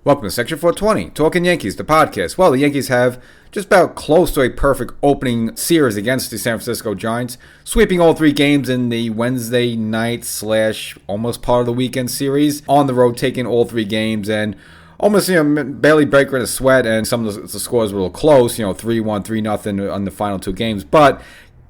Welcome to Section 420, Talkin Yankees, the podcast. Well, the Yankees have just about close to a perfect opening series against the San Francisco Giants, sweeping all three games in the Wednesday night / almost part of the weekend series. On the road, taking all three games and almost, barely breaking a sweat, and some of the scores were a little close, 3-1, 3-0 on the final two games. But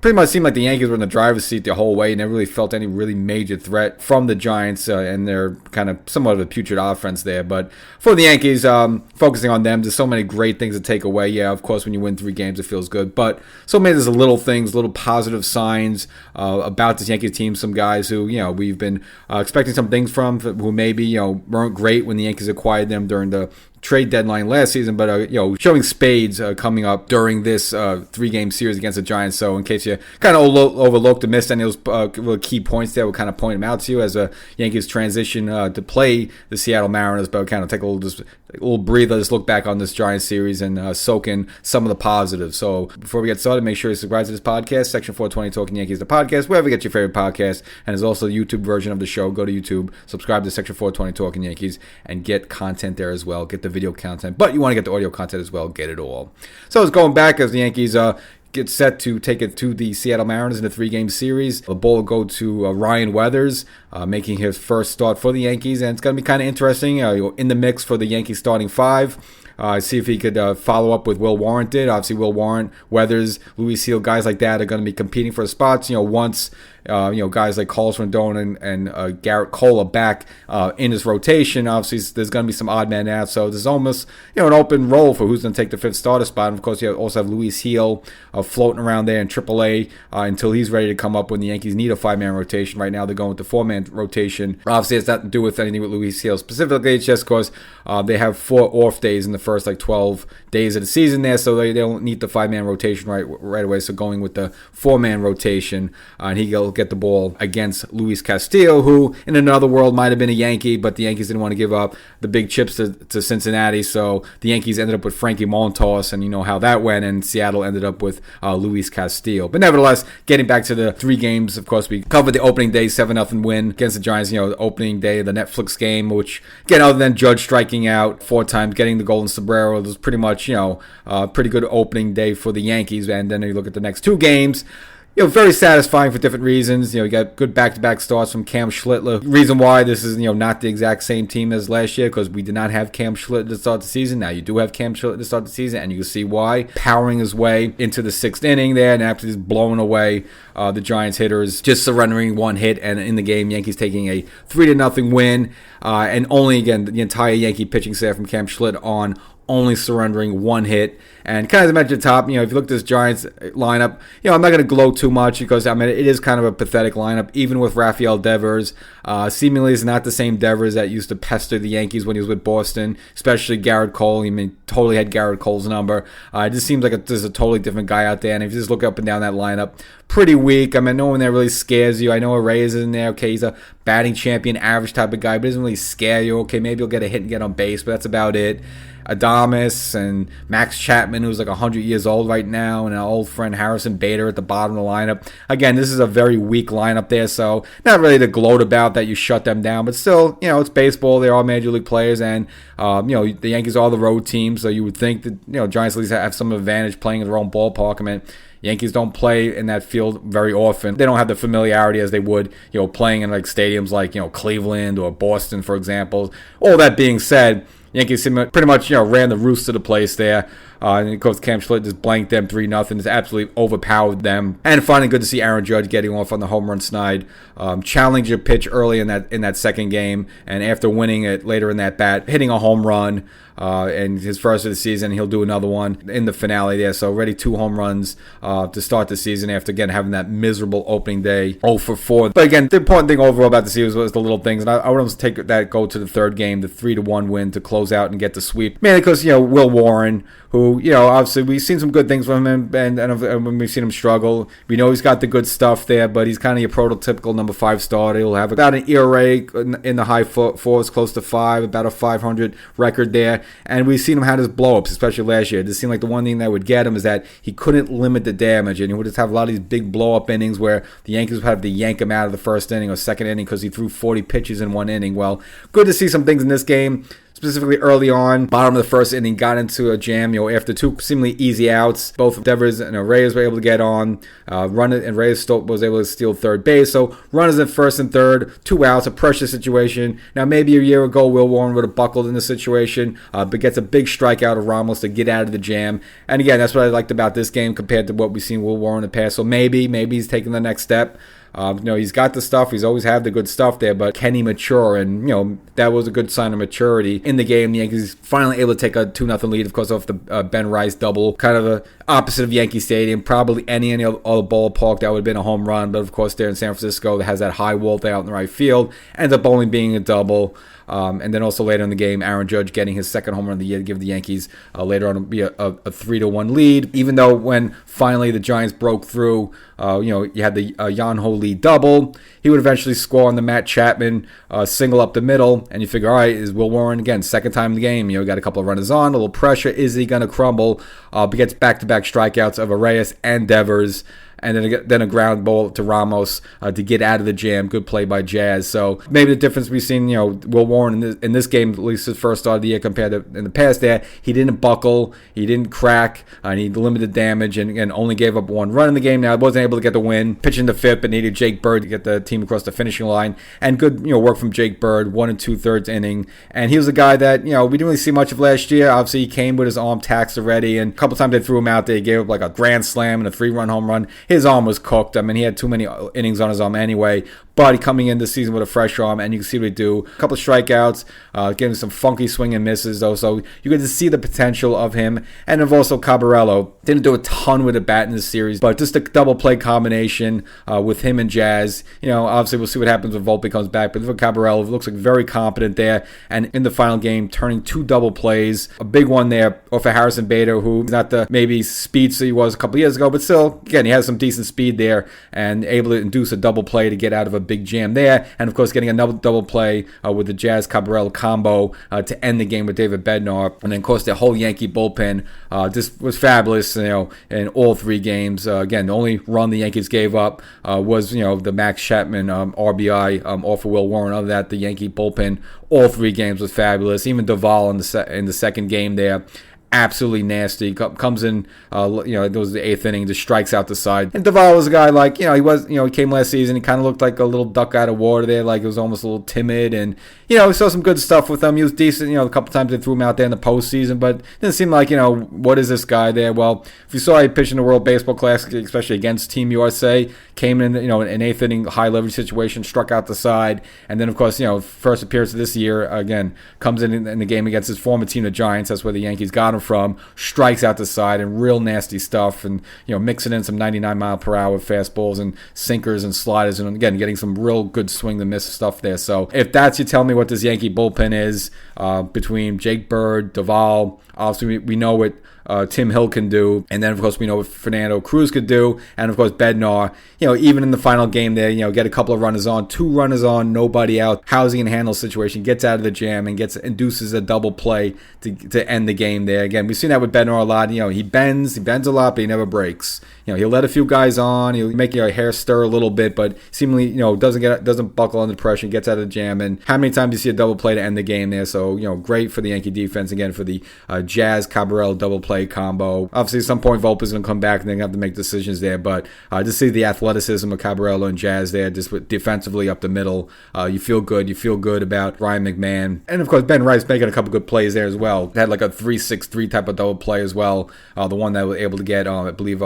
pretty much seemed like the Yankees were in the driver's seat the whole way and never really felt any really major threat from the Giants and their kind of somewhat of a putrid offense there. But for the Yankees, focusing on them, there's so many great things to take away. Yeah, of course, when you win three games, it feels good. But so many there's little things, little positive signs about this Yankees team. Some guys who, we've been expecting some things from, who maybe, weren't great when the Yankees acquired them during the trade deadline last season, but showing spades coming up during this three-game series against the Giants. So in case you kind of overlooked or missed any of those really key points there, we'll kind of point them out to you as the Yankees transition to play the Seattle Mariners. But we'll kind of take a little breather, just look back on this Giants series and soak in some of the positives. So before we get started, make sure you subscribe to this podcast, Section 420 Talkin Yankees, the podcast, wherever you get your favorite podcast. And there's also a YouTube version of the show. Go to YouTube, subscribe to Section 420 Talkin Yankees, and get content there as well. Get the video content, but you want to get the audio content as well. Get it all. So it's going back as the Yankees get set to take it to the Seattle Mariners in a three-game series. The ball will go to Ryan Weathers, making his first start for the Yankees, and it's going to be kind of interesting. In the mix for the Yankees starting five. See if he could follow up with Will Warren did. Obviously, Will Warren, Weathers, Luis Seal, guys like that are going to be competing for the spots. Once guys like Carlos Rendon and Garrett Cole are back in his rotation, obviously there's going to be some odd men out. So there's almost an open role for who's going to take the fifth starter spot. And of course, you also have Luis Seal floating around there in AAA until he's ready to come up when the Yankees need a five-man rotation. Right now, they're going with the four-man rotation. Obviously, it's nothing to do with anything with Luis Seal specifically. It's just because they have 4 off days in the first 12 days of the season there, so they don't need the five-man rotation right away. So going with the four-man rotation, and he'll get the ball against Luis Castillo, who in another world might have been a Yankee, but the Yankees didn't want to give up the big chips to Cincinnati, so the Yankees ended up with Frankie Montas, and you know how that went, and Seattle ended up with Luis Castillo. But nevertheless, getting back to the three games, of course, we covered the opening day 7-0 win against the Giants, the opening day of the Netflix game, which, again, other than Judge striking out 4 times, getting the golden sombrero, it was pretty much, pretty good opening day for the Yankees. And then you look at the next two games, very satisfying for different reasons. You got good back-to-back starts from Cam Schlittler. Reason why this is, not the exact same team as last year, because we did not have Cam Schlittler to start the season. Now you do have Cam Schlittler to start the season, and you can see why. Powering his way into the 6th inning there, and after just blowing away the Giants hitters, just surrendering 1 hit, and in the game, Yankees taking a 3-0 win, and only, again, the entire Yankee pitching staff from Cam Schlittler on only surrendering 1 hit. And kind of as I mentioned at the top, if you look at this Giants lineup, I'm not going to gloat too much because, it is kind of a pathetic lineup, even with Rafael Devers. Seemingly is not the same Devers that used to pester the Yankees when he was with Boston, especially Garrett Cole. Totally had Garrett Cole's number. It just seems like there's a totally different guy out there. And if you just look up and down that lineup, pretty weak. No one there really scares you. I know Reyes is in there. Okay, he's a batting champion, average type of guy, but doesn't really scare you. Okay, maybe he'll get a hit and get on base, but that's about it. Adames and Max Chapman, who's like 100 years old right now, and our old friend Harrison Bader at the bottom of the lineup. Again, this is a very weak lineup there, so not really to gloat about that you shut them down, but still, it's baseball. They're all major league players, and the Yankees are the road team, so you would think that Giants at least have some advantage playing in their own ballpark. Yankees don't play in that field very often. They don't have the familiarity as they would, playing in like stadiums like, Cleveland or Boston, for example. All that being said, Yankees pretty much, ran the roost to the place there. And of course, Cam Schlittler just blanked them 3-0. Just absolutely overpowered them. And finally, good to see Aaron Judge getting off on the home run snide. Challenger pitch early in that second game, and after winning it later in that bat, hitting a home run. And his first of the season, he'll do another one in the finale there. So already 2 home runs to start the season after, again, having that miserable opening day 0-for-4. But again, the important thing overall about the series was the little things. And I would almost go to the third game, the 3-1 win to close out and get the sweep. Mainly because, Will Warren, who, obviously we've seen some good things from him, and when we've seen him struggle, we know he's got the good stuff there, but he's kind of your prototypical number 5 starter. He'll have about an ERA in the high fours, close to 5, about a 500 record there. And we've seen him have his blow-ups, especially last year. It just seemed like the one thing that would get him is that he couldn't limit the damage, and he would just have a lot of these big blow-up innings where the Yankees would have to yank him out of the first inning or second inning because he threw 40 pitches in one inning. Well, good to see some things in this game. specifically early on, bottom of the first inning, got into a jam, after two seemingly easy outs. Both Devers and Reyes were able to get on. And Reyes was able to steal third base. So runners at first and third, 2 outs, a pressure situation. Now, maybe a year ago, Will Warren would have buckled in the situation, but gets a big strikeout of Ramos to get out of the jam. And again, that's what I liked about this game compared to what we've seen Will Warren in the past. So maybe he's taking the next step. He's got the stuff. He's always had the good stuff there, but can he mature? And, that was a good sign of maturity in the game. The Yankees finally able to take a 2-0 lead, of course, off the Ben Rice double. Kind of the opposite of Yankee Stadium. Probably any other ballpark that would have been a home run, but of course there in San Francisco that has that high wall there out in the right field. Ends up only being a double. And then also later in the game, Aaron Judge getting his second home run of the year to give the Yankees later on be a 3-1 lead. Even though when finally the Giants broke through, you had the Yanho Lee double. He would eventually score on the Matt Chapman single up the middle. And you figure, all right, is Will Warren again, second time in the game. Got a couple of runners on, a little pressure. Is he going to crumble? But gets back-to-back strikeouts of Reyes and Devers. And then a ground ball to Ramos to get out of the jam. Good play by Jazz. So maybe the difference we've seen, Will Warren in this game, at least his first start of the year compared to in the past there, he didn't buckle, he didn't crack, and he limited damage and only gave up 1 run in the game. Now, he wasn't able to get the win, pitching the fifth, but needed Jake Bird to get the team across the finishing line. And good, work from Jake Bird, 1 2/3 inning. And he was a guy that, we didn't really see much of last year. Obviously, he came with his arm taxed already, and a couple times they threw him out there. He gave up like a grand slam and a 3-run home run. His arm was cooked. I mean, he had too many innings on his arm anyway. But coming in this season with a fresh arm, and you can see what he do. A couple of strikeouts, getting some funky swing and misses, though. So you get to see the potential of him. And of also Cabarello. Didn't do a ton with the bat in this series, but just a double play combination with him and Jazz. Obviously we'll see what happens when Volpe comes back. But for Cabarello, looks like very competent there. And in the final game, turning 2 double plays. A big one there off of Harrison Bader, who's not the maybe speedster he was a couple years ago, but still, again, he has some decent speed there and able to induce a double play to get out of a big jam there. And of course, getting another double play with the Jazz Cabarello combo to end the game with David Bednar. And then, of course, the whole Yankee bullpen just was fabulous, in all 3 games. Again, the only run the Yankees gave up was, the Max Chapman RBI off of Will Warren. Other than that, the Yankee bullpen, all 3 games was fabulous. Even Duvall in the second game there, absolutely nasty. Comes in, it was the 8th inning, just strikes out the side. And Duvall was a guy like, he came last season. He kind of looked like a little duck out of water there, like he was almost a little timid. And, we saw some good stuff with him. He was decent, a couple times they threw him out there in the postseason, but it didn't seem like, what is this guy there? Well, if you saw he pitched in the World Baseball Classic, especially against Team USA, came in, an 8th inning, high leverage situation, struck out the side. And then, of course, first appearance of this year, again, comes in the game against his former team, the Giants. That's where the Yankees got him from, strikes out the side and real nasty stuff, and mixing in some 99-mile-per-hour fastballs and sinkers and sliders, and again getting some real good swing to miss stuff there. So if that's you tell me what this Yankee bullpen is, between Jake Bird, Duvall, obviously we know what Tim Hill can do, and then of course we know what Fernando Cruz could do, and of course Bednar, even in the final game there, get a couple of runners on, 2 runners on, nobody out. How's he gonna handle the situation? Gets out of the jam and induces a double play to end the game there. Again, we've seen that with Bednar a lot. He bends a lot, but he never breaks. He'll let a few guys on, he'll make your hair stir a little bit, but seemingly doesn't buckle under pressure, gets out of the jam. And how many times do you see a double play to end the game there? So great for the Yankee defense again for the Jazz Cabarello double play combo. Obviously, at some point, Volpe's going to come back and they're going to have to make decisions there. But just see the athleticism of Cabarello and Jazz there, just with defensively up the middle. You feel good. You feel good about Ryan McMahon. And, of course, Ben Rice making a couple good plays there as well. Had like a 3-6-3 type of double play as well. The one that was able to get, I believe,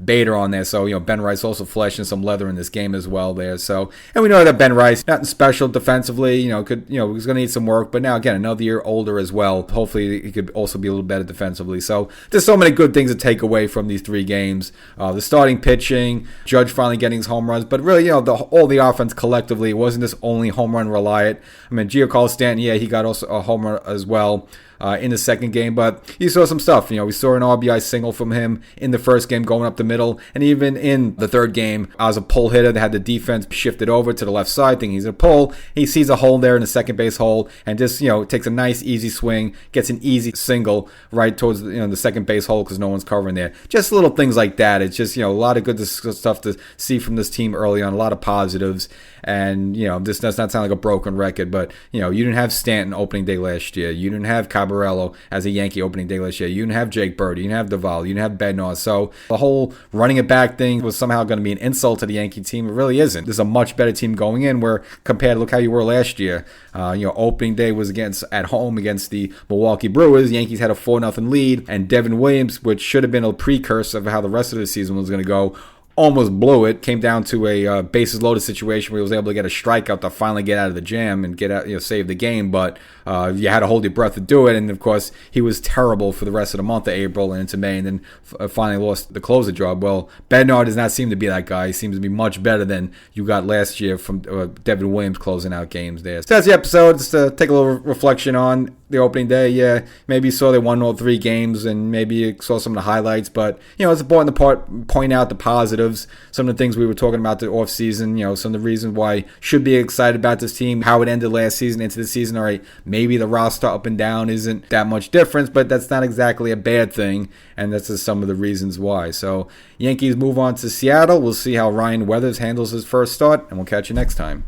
Bader on there. So, Ben Rice also flashing some leather in this game as well there. So, and we know that Ben Rice, nothing special defensively, he's going to need some work. But now, again, another year older as well. Hopefully, he could also be a little better defensively. So, there's so many good things to take away from these 3 games. The starting pitching, Judge finally getting his home runs, but really, all the offense collectively, it wasn't just only home run reliant. I mean, Giancarlo Stanton, he got also a home run as well. In the second game, but you saw some stuff. We saw an RBI single from him in the first game going up the middle, and even in the third game, as a pull hitter that had the defense shifted over to the left side, thinking he's a pull. He sees a hole there in the second base hole, and just takes a nice easy swing, gets an easy single right towards the second base hole because no one's covering there. Just little things like that. It's just a lot of good stuff to see from this team early on, a lot of positives. And, this does not sound like a broken record, but, you didn't have Stanton opening day last year. You didn't have Cabarello as a Yankee opening day last year. You didn't have Jake Bird. You didn't have Duvall. You didn't have Bednar. So the whole running it back thing was somehow going to be an insult to the Yankee team. It really isn't. This is a much better team going in where compared to look how you were last year. Opening day was at home against the Milwaukee Brewers. Yankees had a 4-0 lead, and Devin Williams, which should have been a precursor of how the rest of the season was going to go, almost blew it. Came down to a bases loaded situation where he was able to get a strikeout to finally get out of the jam and get out, save the game. But you had to hold your breath to do it. And of course, he was terrible for the rest of the month of April and into May, and then finally lost the closer job. Well, Bednar does not seem to be that guy. He seems to be much better than you got last year from Devin Williams closing out games there. So that's the episode. Just to take a little reflection on the opening day. Yeah, maybe you saw they won all 3 games, and maybe you saw some of the highlights, but it's important to point out the positives, some of the things we were talking about the offseason, some of the reasons why should be excited about this team, how it ended last season into the season. All right, maybe the roster up and down isn't that much difference, but that's not exactly a bad thing, and that's just some of the reasons why. So Yankees move on to Seattle. We'll see how Ryan Weathers handles his first start, and we'll catch you next time.